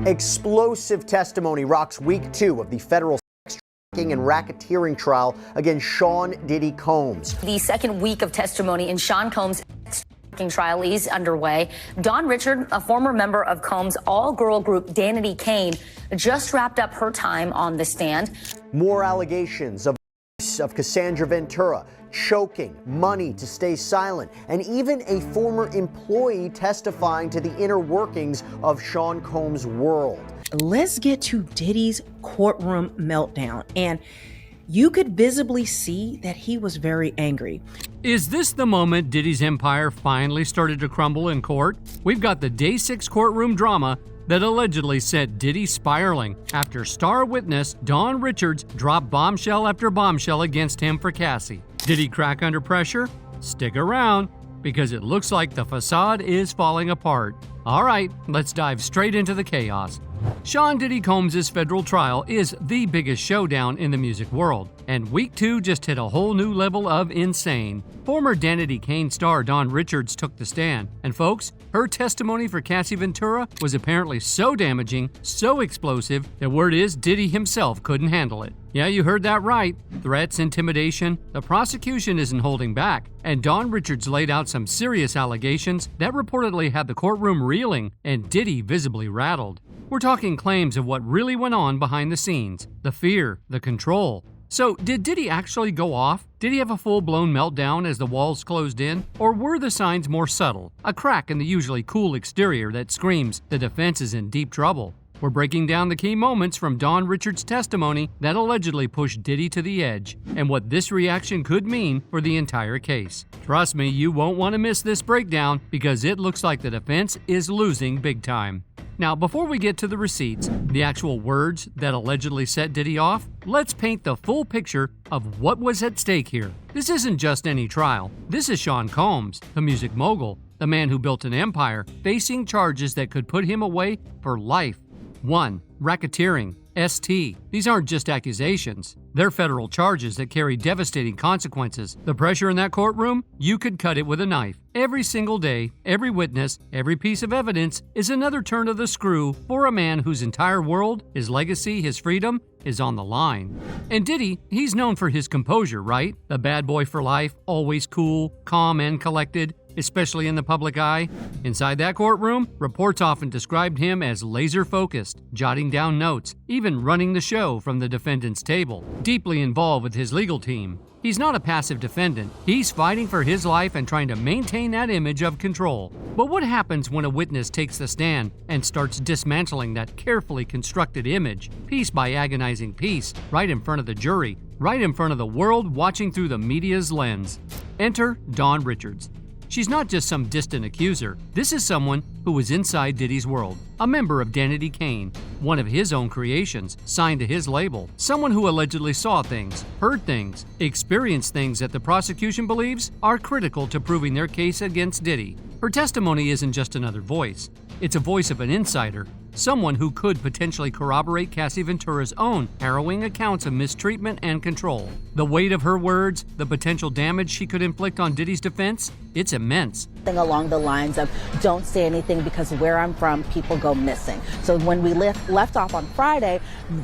Explosive testimony rocks week 2 of the federal sex trafficking and racketeering trial against Sean Diddy Combs. The second week of testimony in Sean Combs' sex trafficking trial is underway. Dawn Richard, a former member of Combs' all-girl group Danity Kane, just wrapped up her time on the stand. More allegations of Cassandra Ventura, choking, money to stay silent, and even a former employee testifying to the inner workings of Sean Combs' world. Let's get to Diddy's courtroom meltdown, and you could visibly see that he was very angry. Is this the moment Diddy's empire finally started to crumble in court? We've got the Day 6 courtroom drama that allegedly sent Diddy spiraling after star witness Dawn Richards dropped bombshell after bombshell against him for Cassie. Did he crack under pressure? Stick around, because it looks like the facade is falling apart. All right, let's dive straight into the chaos. Sean Diddy Combs' federal trial is the biggest showdown in the music world, and week 2 just hit a whole new level of insane. Former Danity Kane star Dawn Richards took the stand, and folks, her testimony for Cassie Ventura was apparently so damaging, so explosive, that word is Diddy himself couldn't handle it. Yeah, you heard that right. Threats, intimidation. The prosecution isn't holding back, and Dawn Richards laid out some serious allegations that reportedly had the courtroom reeling and Diddy visibly rattled. We're talking claims of what really went on behind the scenes, the fear, the control. So, did Diddy actually go off? Did he have a full-blown meltdown as the walls closed in? Or were the signs more subtle? A crack in the usually cool exterior that screams the defense is in deep trouble. We're breaking down the key moments from Dawn Richards' testimony that allegedly pushed Diddy to the edge, and what this reaction could mean for the entire case. Trust me, you won't want to miss this breakdown, because it looks like the defense is losing big time. Now, before we get to the receipts, the actual words that allegedly set Diddy off, let's paint the full picture of what was at stake here. This isn't just any trial. This is Sean Combs, the music mogul, the man who built an empire, facing charges that could put him away for life. 1. Racketeering. ST. These aren't just accusations. They're federal charges that carry devastating consequences. The pressure in that courtroom? You could cut it with a knife. Every single day, every witness, every piece of evidence is another turn of the screw for a man whose entire world, his legacy, his freedom, is on the line. And Diddy, he's known for his composure, right? The bad boy for life, always cool, calm, and collected, especially in the public eye. Inside that courtroom, reports often described him as laser-focused, jotting down notes, even running the show from the defendant's table, deeply involved with his legal team. He's not a passive defendant. He's fighting for his life and trying to maintain that image of control. But what happens when a witness takes the stand and starts dismantling that carefully constructed image, piece by agonizing piece, right in front of the jury, right in front of the world watching through the media's lens? Enter Dawn Richards. She's not just some distant accuser. This is someone who was inside Diddy's world, a member of Danity Kane, one of his own creations, signed to his label, someone who allegedly saw things, heard things, experienced things that the prosecution believes are critical to proving their case against Diddy. Her testimony isn't just another voice. It's a voice of an insider, someone who could potentially corroborate Cassie Ventura's own harrowing accounts of mistreatment and control. The weight of her words, the potential damage she could inflict on Diddy's defense, it's immense. Along the lines of, don't say anything because where I'm from, people go missing. So when we left off on Friday,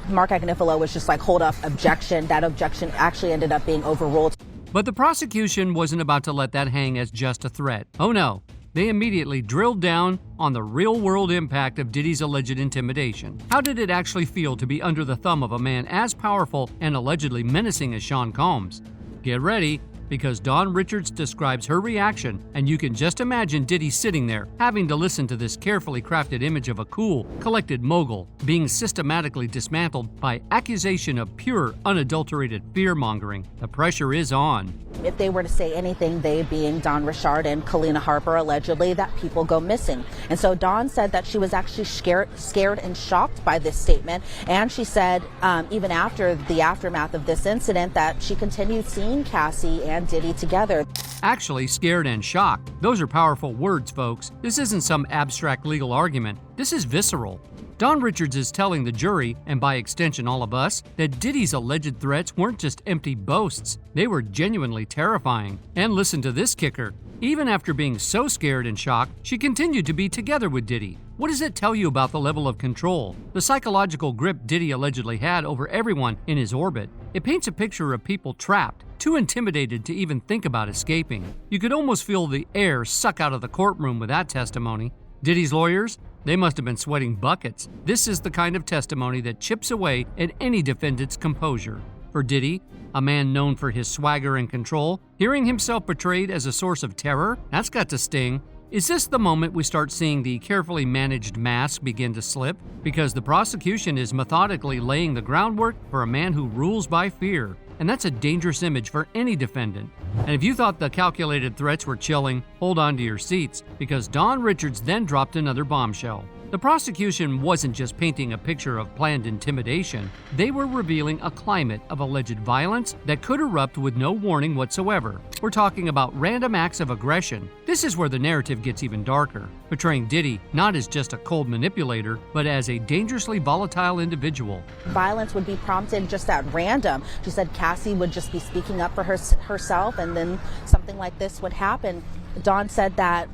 Mark Agnifilo was just like, hold up, objection. That objection actually ended up being overruled. But the prosecution wasn't about to let that hang as just a threat. Oh no. They immediately drilled down on the real-world impact of Diddy's alleged intimidation. How did it actually feel to be under the thumb of a man as powerful and allegedly menacing as Sean Combs? Get ready, because Dawn Richards describes her reaction, and you can just imagine Diddy sitting there, having to listen to this carefully crafted image of a cool, collected mogul being systematically dismantled by accusation of pure, unadulterated fear-mongering. The pressure is on. If they were to say anything, they being Don Richard and Kalina Harper, allegedly, that people go missing. And so Dawn said that she was actually scared and shocked by this statement. And she said, even after the aftermath of this incident, that she continued seeing Cassie and Diddy together. Actually, scared and shocked. Those are powerful words, folks. This isn't some abstract legal argument. This is visceral. Dawn Richards is telling the jury, and by extension all of us, that Diddy's alleged threats weren't just empty boasts. They were genuinely terrifying. And listen to this kicker. Even after being so scared and shocked, she continued to be together with Diddy. What does it tell you about the level of control, the psychological grip Diddy allegedly had over everyone in his orbit? It paints a picture of people trapped, too intimidated to even think about escaping. You could almost feel the air suck out of the courtroom with that testimony. Diddy's lawyers? They must have been sweating buckets. This is the kind of testimony that chips away at any defendant's composure. For Diddy, a man known for his swagger and control, hearing himself portrayed as a source of terror, that's got to sting. Is this the moment we start seeing the carefully managed mask begin to slip? Because the prosecution is methodically laying the groundwork for a man who rules by fear. And that's a dangerous image for any defendant. And if you thought the calculated threats were chilling, hold on to your seats, because Don Richards then dropped another bombshell. The prosecution wasn't just painting a picture of planned intimidation, they were revealing a climate of alleged violence that could erupt with no warning whatsoever. We're talking about random acts of aggression. This is where the narrative gets even darker, portraying Diddy not as just a cold manipulator, but as a dangerously volatile individual. Violence would be prompted just at random. She said Cassie would just be speaking up for herself, and then something like this would happen. Dawn said that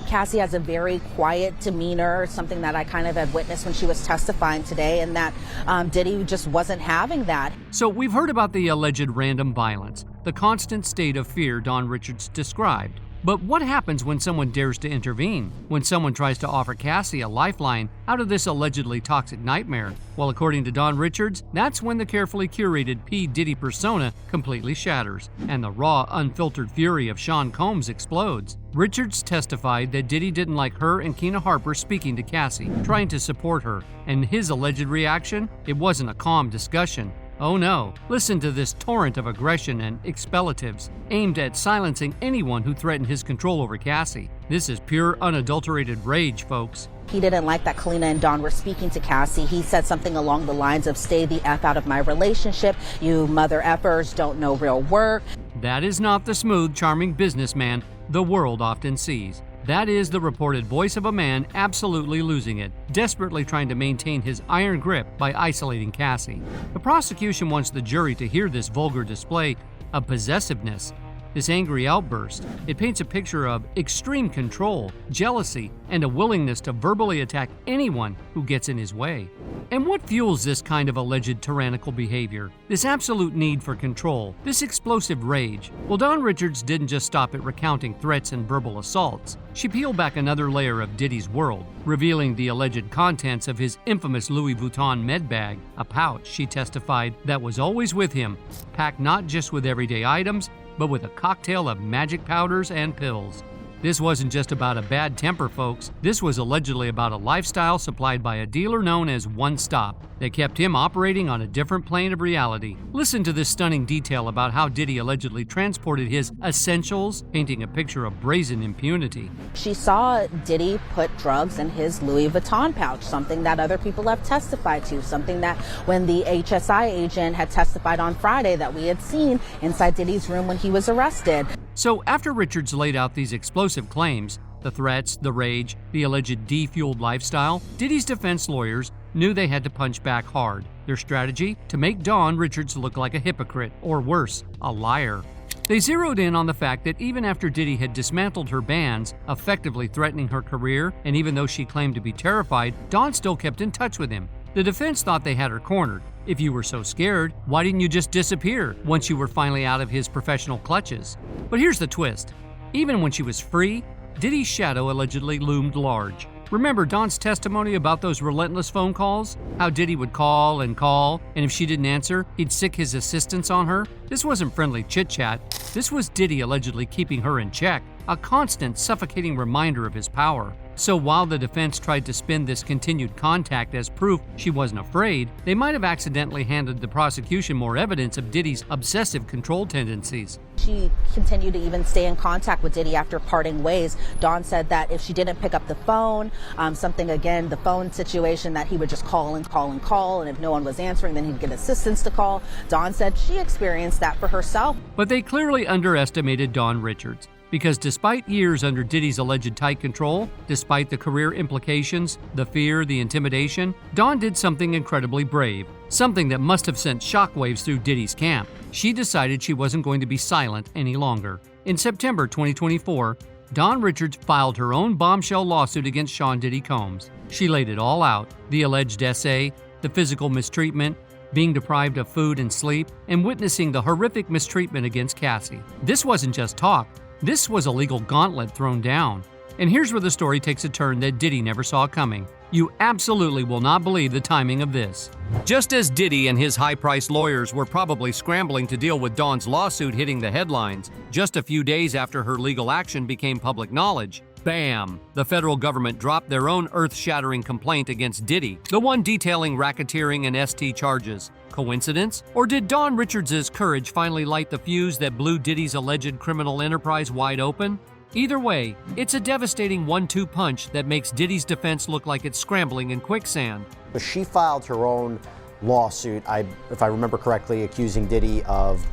Cassie has a very quiet demeanor, something that I kind of had witnessed when she was testifying today, and that Diddy just wasn't having that. So we've heard about the alleged random violence, the constant state of fear Don Richards described. But what happens when someone dares to intervene? When someone tries to offer Cassie a lifeline out of this allegedly toxic nightmare? Well, according to Don Richards, that's when the carefully curated P. Diddy persona completely shatters, and the raw, unfiltered fury of Sean Combs explodes. Richards testified that Diddy didn't like her and Keena Harper speaking to Cassie, trying to support her, and his alleged reaction? It wasn't a calm discussion. Oh no, listen to this torrent of aggression and expletives aimed at silencing anyone who threatened his control over Cassie. This is pure, unadulterated rage, folks. He didn't like that Kalina and Don were speaking to Cassie. He said something along the lines of, "Stay the F out of my relationship. You mother effers don't know real work." That is not the smooth, charming businessman the world often sees. That is the reported voice of a man absolutely losing it, desperately trying to maintain his iron grip by isolating Cassie. The prosecution wants the jury to hear this vulgar display of possessiveness, this angry outburst. It paints a picture of extreme control, jealousy, and a willingness to verbally attack anyone who gets in his way. And what fuels this kind of alleged tyrannical behavior? This absolute need for control, this explosive rage? Well, Don Richards didn't just stop at recounting threats and verbal assaults. She peeled back another layer of Diddy's world, revealing the alleged contents of his infamous Louis Vuitton med bag, a pouch, she testified, that was always with him, packed not just with everyday items, but with a cocktail of magic powders and pills. This wasn't just about a bad temper, folks. This was allegedly about a lifestyle supplied by a dealer known as One Stop that kept him operating on a different plane of reality. Listen to this stunning detail about how Diddy allegedly transported his essentials, painting a picture of brazen impunity. She saw Diddy put drugs in his Louis Vuitton pouch, something that other people have testified to, something that when the HSI agent had testified on Friday that we had seen inside Diddy's room when he was arrested. So after Richards laid out these explosive claims, the threats, the rage, the alleged D-fueled lifestyle, Diddy's defense lawyers knew they had to punch back hard. Their strategy? To make Don Richards look like a hypocrite, or worse, a liar. They zeroed in on the fact that even after Diddy had dismantled her bands, effectively threatening her career, and even though she claimed to be terrified, Don still kept in touch with him. The defense thought they had her cornered. If you were so scared, why didn't you just disappear once you were finally out of his professional clutches? But here's the twist. Even when she was free, Diddy's shadow allegedly loomed large. Remember Don's testimony about those relentless phone calls? How Diddy would call, and if she didn't answer, he'd sick his assistants on her? This wasn't friendly chit-chat. This was Diddy allegedly keeping her in check, a constant, suffocating reminder of his power. So while the defense tried to spin this continued contact as proof she wasn't afraid, they might have accidentally handed the prosecution more evidence of Diddy's obsessive control tendencies. She continued to even stay in contact with Diddy after parting ways. Dawn said that if she didn't pick up the phone, the phone situation, that he would just call, and if no one was answering, then he'd get assistants to call. Dawn said she experienced that for herself. But they clearly underestimated Don Richards. Because despite years under Diddy's alleged tight control, despite the career implications, the fear, the intimidation, Dawn did something incredibly brave, something that must have sent shockwaves through Diddy's camp. She decided she wasn't going to be silent any longer. In September 2024, Dawn Richards filed her own bombshell lawsuit against Sean Diddy Combs. She laid it all out: the alleged SA, the physical mistreatment, being deprived of food and sleep, and witnessing the horrific mistreatment against Cassie. This wasn't just talk. This was a legal gauntlet thrown down. And here's where the story takes a turn that Diddy never saw coming. You absolutely will not believe the timing of this. Just as Diddy and his high-priced lawyers were probably scrambling to deal with Dawn's lawsuit hitting the headlines, just a few days after her legal action became public knowledge, bam! The federal government dropped their own earth-shattering complaint against Diddy, the one detailing racketeering and ST charges. Coincidence? Or did Dawn Richards' courage finally light the fuse that blew Diddy's alleged criminal enterprise wide open? Either way, it's a devastating 1-2 punch that makes Diddy's defense look like it's scrambling in quicksand. But she filed her own lawsuit, if I remember correctly, accusing Diddy of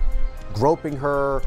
groping her,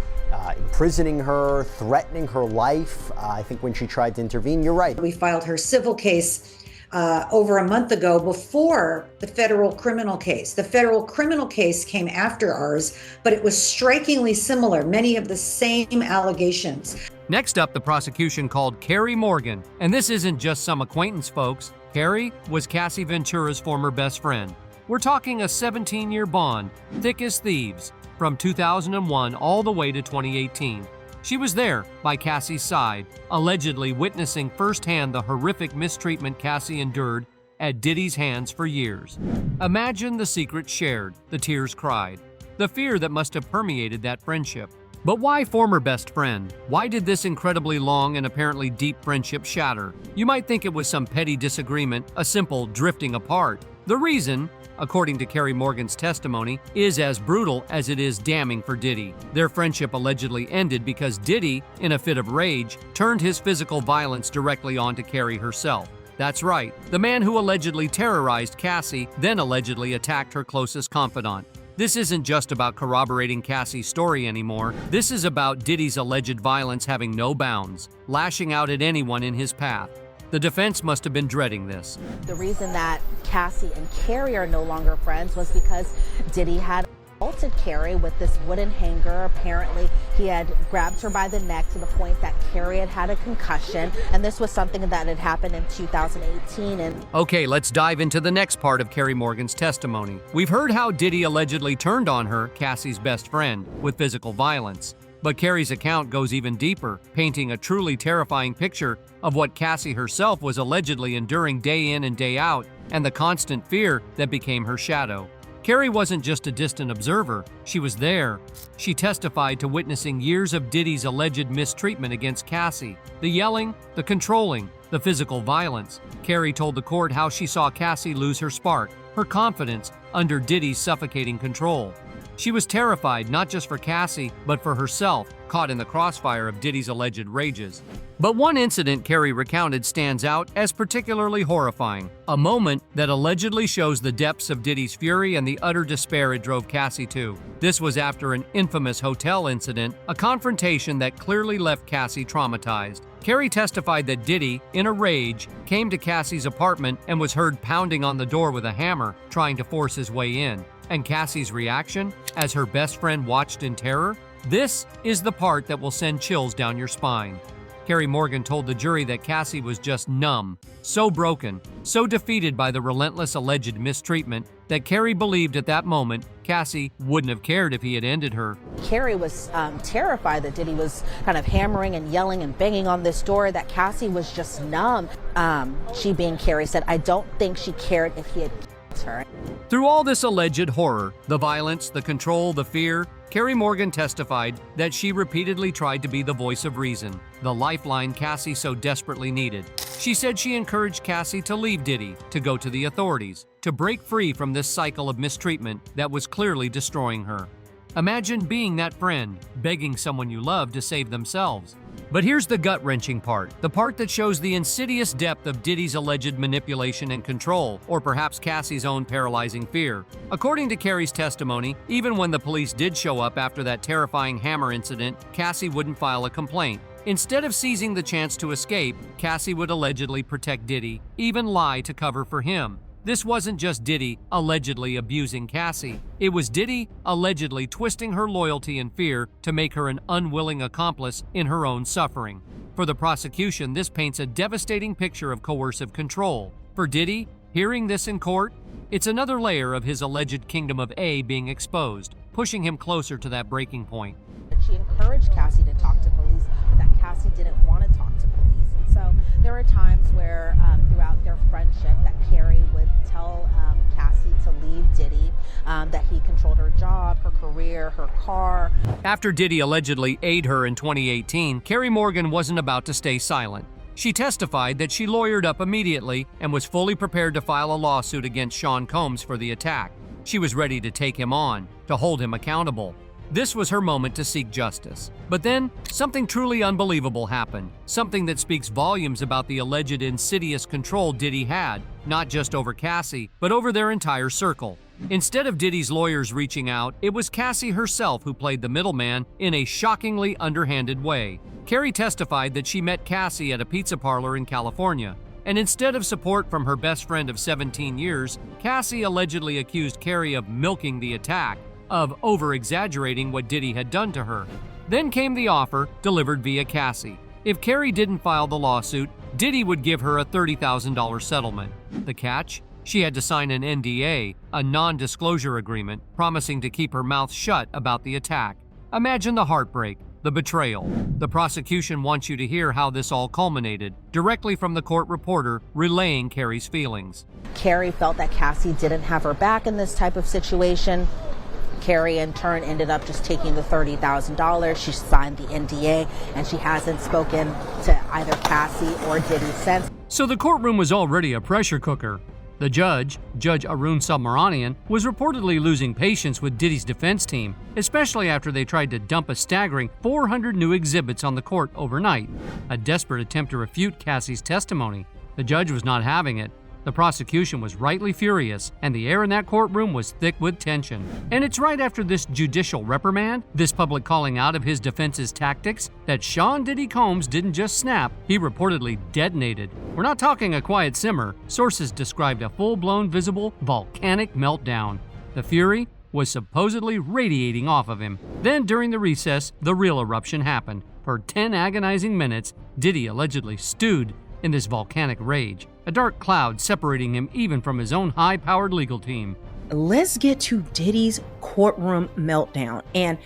imprisoning her, threatening her life. I think when she tried to intervene, you're right. We filed her civil case over a month ago before the federal criminal case. The federal criminal case came after ours, but it was strikingly similar, many of the same allegations. Next up, the prosecution called Carrie Morgan. And this isn't just some acquaintance, folks. Carrie was Cassie Ventura's former best friend. We're talking a 17-year bond, thick as thieves, from 2001 all the way to 2018. She was there by Cassie's side, allegedly witnessing firsthand the horrific mistreatment Cassie endured at Diddy's hands for years. Imagine the secrets shared, the tears cried, the fear that must have permeated that friendship. But why former best friend? Why did this incredibly long and apparently deep friendship shatter? You might think it was some petty disagreement, a simple drifting apart. The reason, according to Carrie Morgan's testimony, is as brutal as it is damning for Diddy. Their friendship allegedly ended because Diddy, in a fit of rage, turned his physical violence directly onto Carrie herself. That's right, the man who allegedly terrorized Cassie then allegedly attacked her closest confidant. This isn't just about corroborating Cassie's story anymore. This is about Diddy's alleged violence having no bounds, lashing out at anyone in his path. The defense must have been dreading this. The reason that Cassie and Carrie are no longer friends was because Diddy had assaulted Carrie with this wooden hanger. Apparently, he had grabbed her by the neck to the point that Carrie had had a concussion, and this was something that had happened in 2018. Okay, let's dive into the next part of Carrie Morgan's testimony. We've heard how Diddy allegedly turned on her, Cassie's best friend, with physical violence. But Carrie's account goes even deeper, painting a truly terrifying picture of what Cassie herself was allegedly enduring day in and day out, and the constant fear that became her shadow. Carrie wasn't just a distant observer, she was there. She testified to witnessing years of Diddy's alleged mistreatment against Cassie. The yelling, the controlling, the physical violence. Carrie told the court how she saw Cassie lose her spark, her confidence, under Diddy's suffocating control. She was terrified not just for Cassie, but for herself, caught in the crossfire of Diddy's alleged rages. But one incident Carrie recounted stands out as particularly horrifying, a moment that allegedly shows the depths of Diddy's fury and the utter despair it drove Cassie to. This was after an infamous hotel incident, a confrontation that clearly left Cassie traumatized. Carrie testified that Diddy, in a rage, came to Cassie's apartment and was heard pounding on the door with a hammer, trying to force his way in. And Cassie's reaction, as her best friend watched in terror? This is the part that will send chills down your spine. Carrie Morgan told the jury that Cassie was just numb, so broken, so defeated by the relentless alleged mistreatment that Carrie believed at that moment Cassie wouldn't have cared if he had ended her. Carrie was terrified that Diddy was kind of hammering and yelling and banging on this door, that Cassie was just numb. She, being Carrie, said, "I don't think she cared if he had killed her." Through all this alleged horror, the violence, the control, the fear, Carrie Morgan testified that she repeatedly tried to be the voice of reason, the lifeline Cassie so desperately needed. She said she encouraged Cassie to leave Diddy, to go to the authorities, to break free from this cycle of mistreatment that was clearly destroying her. Imagine being that friend, begging someone you love to save themselves. But here's the gut-wrenching part, the part that shows the insidious depth of Diddy's alleged manipulation and control, or perhaps Cassie's own paralyzing fear. According to Carrie's testimony, even when the police did show up after that terrifying hammer incident, Cassie wouldn't file a complaint. Instead of seizing the chance to escape, Cassie would allegedly protect Diddy, even lie to cover for him. This wasn't just Diddy allegedly abusing Cassie. It was Diddy allegedly twisting her loyalty and fear to make her an unwilling accomplice in her own suffering. For the prosecution, this paints a devastating picture of coercive control. For Diddy, hearing this in court, it's another layer of his alleged kingdom of A being exposed, pushing him closer to that breaking point. She encouraged Cassie to talk to police, but that Cassie didn't want to talk to police. And so there were times where throughout their friendship that Carrie would tell Cassie to leave Diddy, that he controlled her job, her career, her car. After Diddy allegedly aided her in 2018, Carrie Morgan wasn't about to stay silent. She testified that she lawyered up immediately and was fully prepared to file a lawsuit against Sean Combs for the attack. She was ready to take him on, to hold him accountable. This was her moment to seek justice. But then, something truly unbelievable happened. Something that speaks volumes about the alleged insidious control Diddy had, not just over Cassie, but over their entire circle. Instead of Diddy's lawyers reaching out, it was Cassie herself who played the middleman in a shockingly underhanded way. Carrie testified that she met Cassie at a pizza parlor in California, and instead of support from her best friend of 17 years, Cassie allegedly accused Carrie of milking the attack, of over-exaggerating what Diddy had done to her. Then came the offer, delivered via Cassie. If Carrie didn't file the lawsuit, Diddy would give her a $30,000 settlement. The catch? She had to sign an NDA, a non-disclosure agreement, promising to keep her mouth shut about the attack. Imagine the heartbreak, the betrayal. The prosecution wants you to hear how this all culminated, directly from the court reporter relaying Carrie's feelings. Carrie felt that Cassie didn't have her back in this type of situation. Carrie, in turn, ended up just taking the $30,000. She signed the NDA, and she hasn't spoken to either Cassie or Diddy since. So the courtroom was already a pressure cooker. The judge, Judge Arun Subramanian, was reportedly losing patience with Diddy's defense team, especially after they tried to dump a staggering 400 new exhibits on the court overnight, a desperate attempt to refute Cassie's testimony. The judge was not having it. The prosecution was rightly furious, and the air in that courtroom was thick with tension. And it's right after this judicial reprimand, this public calling out of his defense's tactics, that Sean Diddy Combs didn't just snap, he reportedly detonated. We're not talking a quiet simmer. Sources described a full-blown, visible, volcanic meltdown. The fury was supposedly radiating off of him. Then, during the recess, the real eruption happened. For 10 agonizing minutes, Diddy allegedly stewed in this volcanic rage, a dark cloud separating him even from his own high-powered legal team. Let's get to Diddy's courtroom meltdown, and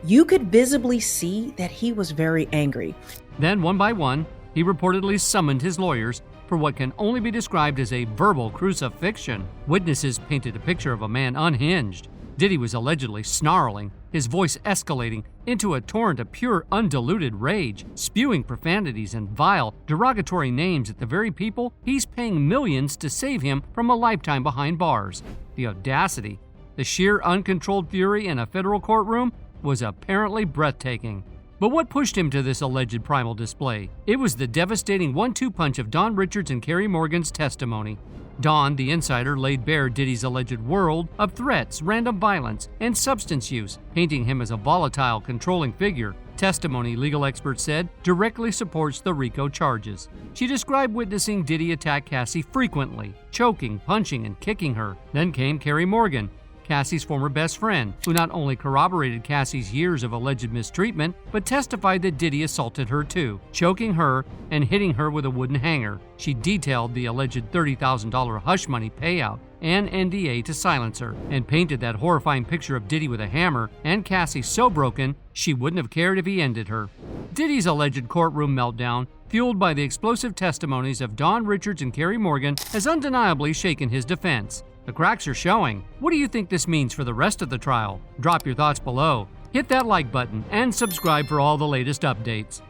you could visibly see that he was very angry. Then, one by one, he reportedly summoned his lawyers for what can only be described as a verbal crucifixion. Witnesses painted a picture of a man unhinged. Diddy was allegedly snarling, his voice escalating into a torrent of pure, undiluted rage, spewing profanities and vile, derogatory names at the very people he's paying millions to save him from a lifetime behind bars. The audacity, the sheer uncontrolled fury in a federal courtroom was apparently breathtaking. But what pushed him to this alleged primal display? It was the devastating 1-2 punch of Don Richards and Carrie Morgan's testimony. Don, the insider, laid bare Diddy's alleged world of threats, random violence, and substance use, painting him as a volatile, controlling figure. Testimony, legal experts said, directly supports the RICO charges. She described witnessing Diddy attack Cassie frequently, choking, punching, and kicking her. Then came Carrie Morgan, Cassie's former best friend, who not only corroborated Cassie's years of alleged mistreatment, but testified that Diddy assaulted her too, choking her and hitting her with a wooden hanger. She detailed the alleged $30,000 hush money payout and NDA to silence her, and painted that horrifying picture of Diddy with a hammer and Cassie so broken she wouldn't have cared if he ended her. Diddy's alleged courtroom meltdown, fueled by the explosive testimonies of Don Richards and Carrie Morgan, has undeniably shaken his defense. The cracks are showing. What do you think this means for the rest of the trial? Drop your thoughts below. Hit that like button and subscribe for all the latest updates.